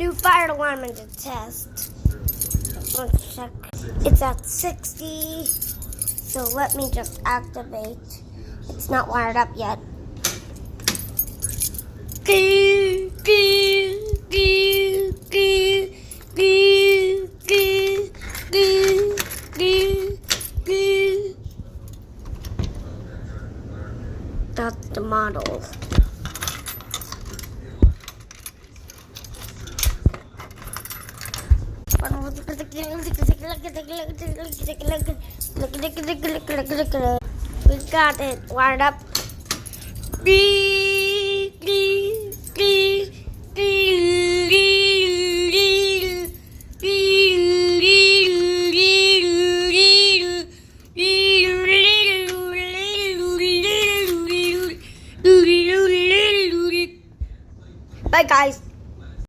New fire alarm in the test. Let's check. It's at 60. So let me just activate. It's not wired up yet. That's the model. We got it wired up.